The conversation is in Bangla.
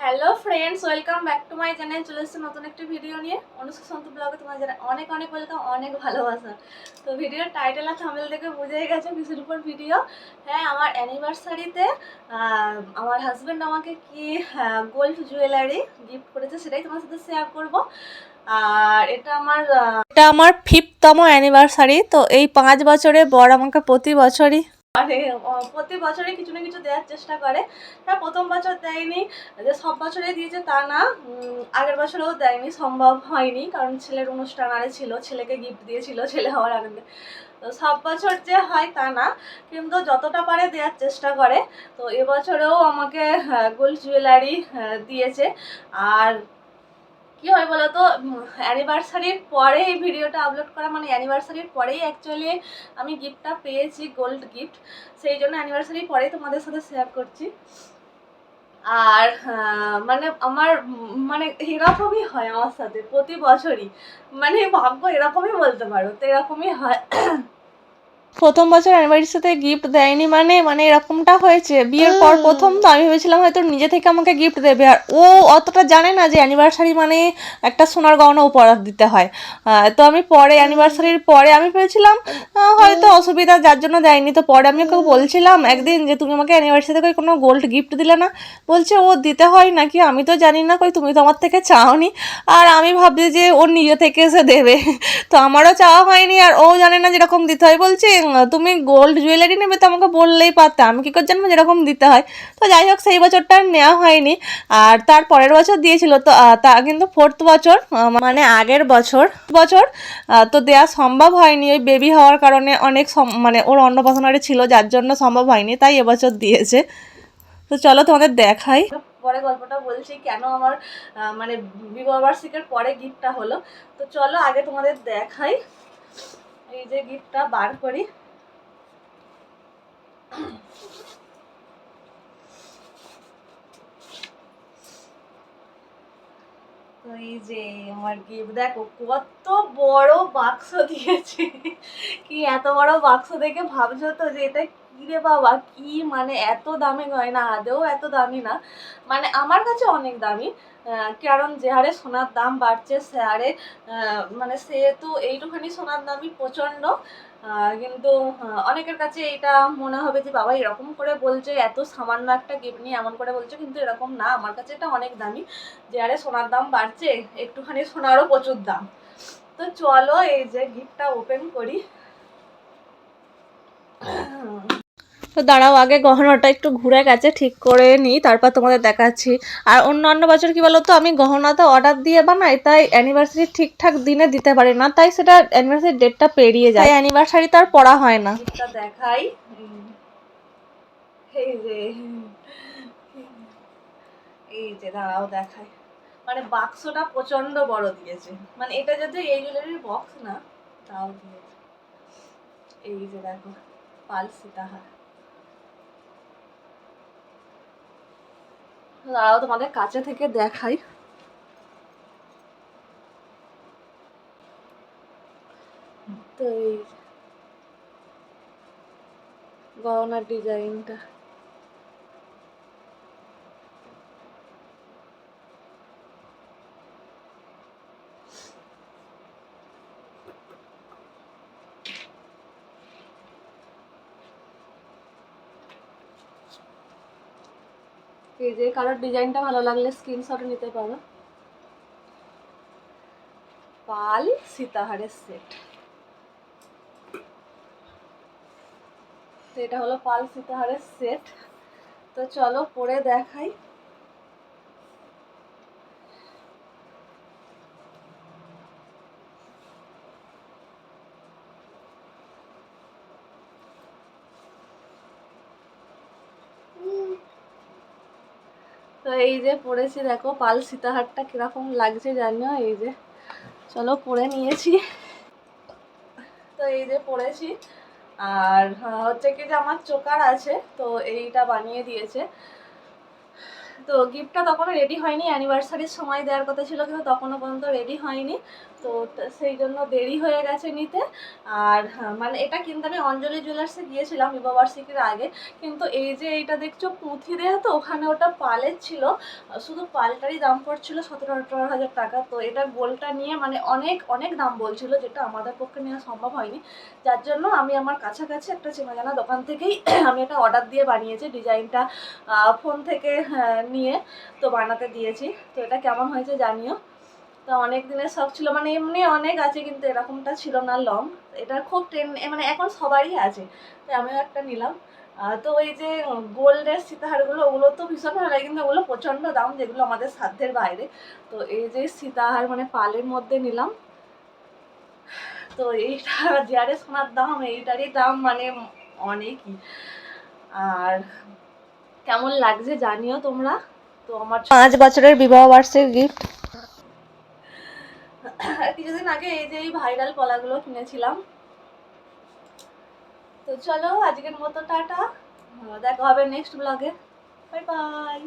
Hello friends, welcome back to my channel. চলে এসেছি নতুন একটি ভিডিও নিয়ে। অনুষ্কা সন্তু ব্লগে তোমার যারা অনেক অনেক ওয়েলকাম, অনেক ভালোবাসা। তো ভিডিওর টাইটেল আর থাম্বনেল দেখে বুঝেই গেছে কিসের উপর ভিডিও। হ্যাঁ, আমার অ্যানিভার্সারিতে আমার হাজব্যান্ড আমাকে কি গোল্ড জুয়েলারি গিফট করেছে, সেটাই তোমার সাথে শেয়ার করবো। আর এটা আমার 5th-তম অ্যানিভার্সারি। তো এই 5 বছরে বর আমাকে প্রতি বছরই প্রতি বছরই কিছু না কিছু দেওয়ার চেষ্টা করে। হ্যাঁ, প্রথম বছর দেয়নি, যে সব বছরে দিয়েছে তা না। আগের বছরেও দেয়নি, সম্ভব হয়নি, কারণ ছেলের অনুষ্ঠান আরে ছিল, ছেলেকে গিফট দিয়েছিল, ছেলে হওয়ার আনন্দে। তো সব বছর যে হয় তা না, কিন্তু যতটা পারে দেওয়ার চেষ্টা করে। তো এবছরেও আমাকে গোল্ড জুয়েলারি দিয়েছে। আর কি হয় বলতো, অ্যানিভার্সারির পরে এই ভিডিওটা আপলোড করা, মানে অ্যানিভার্সারির পরেই অ্যাকচুয়ালি আমি গিফটটা পেয়েছি, গোল্ড গিফট। সেই জন্য অ্যানিভার্সারির পরেই তোমাদের সাথে শেয়ার করছি। আর মানে আমার মানে এরকমই হয় আমার সাথে প্রতি বছরই, মানে ভাগ্য এরকমই বলতে পারো, তো এরকমই হয়। প্রথম বছর অ্যানিভার্সারিতে গিফট দেয়নি, মানে এরকমটা হয়েছে বিয়ের পর প্রথম। তো আমি ভেবেছিলাম হয়তো নিজে থেকে আমাকে গিফট দেবে, আর ও অতটা জানে না যে অ্যানিভার্সারি মানে একটা সোনার গহনা উপহার দিতে হয়। তো আমি পরে অ্যানিভার্সারির পরে আমি ভেবেছিলাম হয়তো অসুবিধা যার জন্য দেয়নি। তো পরে আমি ওকে বলছিলাম একদিন যে তুমি আমাকে অ্যানিভার্সারিতে কই কোনো গোল্ড গিফট দিলে না। বলছে ও দিতে হয় নাকি, আমি তো জানি না, কই তুমি তো আমার থেকে চাওনি। আর আমি ভাবছি যে ওর নিজে থেকে এসে দেবে, তো আমারও চাওয়া হয়নি, আর ও জানে না যেরকম দিতে হয়। বলছে তুমি গোল্ড জুয়েলারি নেবে, তো আমাকে বললেই পারতে, আমি কী করে জানবো যেরকম দিতে হয়। তো যাই হোক, সেই বছরটা আর নেওয়া হয়নি। আর তার পরের বছর দিয়েছিল, তো তা কিন্তু 4th বছর, মানে আগের বছর বছর তো দেওয়া সম্ভব হয়নি, ওই বেবি হওয়ার কারণে অনেক মানে ওর অন্নপ্রাশনারে ছিল, যার জন্য সম্ভব হয়নি, তাই এবছর দিয়েছে। তো চলো তোমাদের দেখাই, পরে গল্পটা বলছি কেন আমার মানে বিবাহ বার্ষিকীর পরে গিফটটা হলো। তো চলো আগে তোমাদের দেখাই, এই যে গিফটটা বার করি। তো এই যে আমার গিফট, দেখো কত বড় বাক্স দিয়েছে। কি এত বড় বাক্স দেখে ভাবছো তো যে এটা কি রে বাবা, কি মানে এত দামি গয়না, আদেও এত দামি না, মানে আমার কাছে অনেক দামি। কারণ যে হারে সোনার দাম বাড়ছে সে হারে মানে সেহেতু এইটুখানি সোনার দামই প্রচণ্ড। কিন্তু অনেকের কাছে এটা মনে হবে যে বাবা এরকম করে বলছে, এত সামান্য একটা গিফট নিয়ে এমন করে বলছে, কিন্তু এরকম না, আমার কাছে এটা অনেক দামি। যে আরে সোনার দাম বাড়ছে, একটুখানি সোনারও প্রচুর দাম। তো চলো এই যে গিফটটা ওপেন করি। তো দাঁড়াও, আগে গহনাটা একটু ঘুরে গেছে, ঠিক করে নিই, তারপর তোমাদের দেখাচ্ছি। আর অন্য বছর কি বলতো, আমি গহনাতে অর্ডার দিয়ে বানাই, তাই অ্যানিভার্সারি ঠিকঠাক দিনে দিতে পারি না, তাই সেটা অ্যানিভার্সারি ডেটটা পেরিয়ে যায়, অ্যানিভার্সারি তার পড়া হয় না। গিফটটা দেখাই, এই যে এই যে দাঁড়াও দেখাই, মানে বাক্সটা প্রচন্ড বড় দিয়েছে, মানে এটা যদি এই জুয়েলারির বক্স না তাও দিয়েছে। এই যে দেখো, পাল সীতাহার। দাঁড়াও তোমাদের কাছে থেকে দেখাই। তো এই গহনার ডিজাইনটা, এই যে কালার ডিজাইনটা ভালো লাগলে স্ক্রিনশট নিতে পারো। পাল সীতাহারের সেট, তো এটা হলো পাল সীতাহারের সেট। তো চলো পরে দেখাই। তো এই যে পরেছি, দেখো পাল সীতাহারটা কিরকম লাগছে জানিও। এই যে চলো পরে নিয়েছি, তো এই যে পরেছি। আর হচ্ছে কি যে আমার চোকার আছে, তো এইটা বানিয়ে দিয়েছে। তো গিফটটা তখনও রেডি হয়নি, অ্যানিভার্সারির সময় দেওয়ার কথা ছিল, কিন্তু তখনও পর্যন্ত রেডি হয়নি। তো তো সেই জন্য দেরি হয়ে গেছে নিতে। আর মানে এটা কিনতে আমি অঞ্জলি জুয়েলার্সে গিয়েছিলাম বিবাহবার্ষিকীর আগে, কিন্তু এই যে এইটা দেখছো পুঁথি দেয়া, তো ওখানে ওটা পালের ছিল, শুধু পালটারই দাম পড়ছিল 17-18 হাজার টাকা। তো এটা গোলটা নিয়ে মানে অনেক অনেক দাম বলছিল, যেটা আমাদের পক্ষে নেওয়া সম্ভব হয়নি। যার জন্য আমি আমার কাছাকাছি একটা চেনা জানা দোকান থেকেই আমি এটা অর্ডার দিয়ে বানিয়েছি, ডিজাইনটা ফোন থেকে নিয়ে তো বানাতে দিয়েছি। তো এটা কেমন হয়েছে জানিও। তো অনেক দিনের শখ ছিল, মানে এমনি অনেক আছে কিন্তু এরকমটা ছিল না লং। এটা খুব মানে এখন সবারই আছে, তো আমিও একটা নিলাম। তো ওই যে গোল্ডের সীতাহারগুলো, ওগুলো তো ভীষণ ভালো লাগে, কিন্তু ওগুলো প্রচণ্ড দাম, যেগুলো আমাদের সাধ্যের বাইরে। তো এই যে সীতাহার মানে পালের মধ্যে নিলাম, তো এইটা যারে সোনার দাম, এইটারই দাম মানে অনেকই। আর কেমন লাগছে জানিও তোমরা। তো আমার 5 বছরের বিবাহ বার্ষিকীর গিফট। কিছুদিন আগে এই যে এই ভাইরাল কলাগুলো কিনেছিলাম। তো চলো আজকের মতো টাটা, দেখা হবে নেক্সট ব্লগে। Bye bye.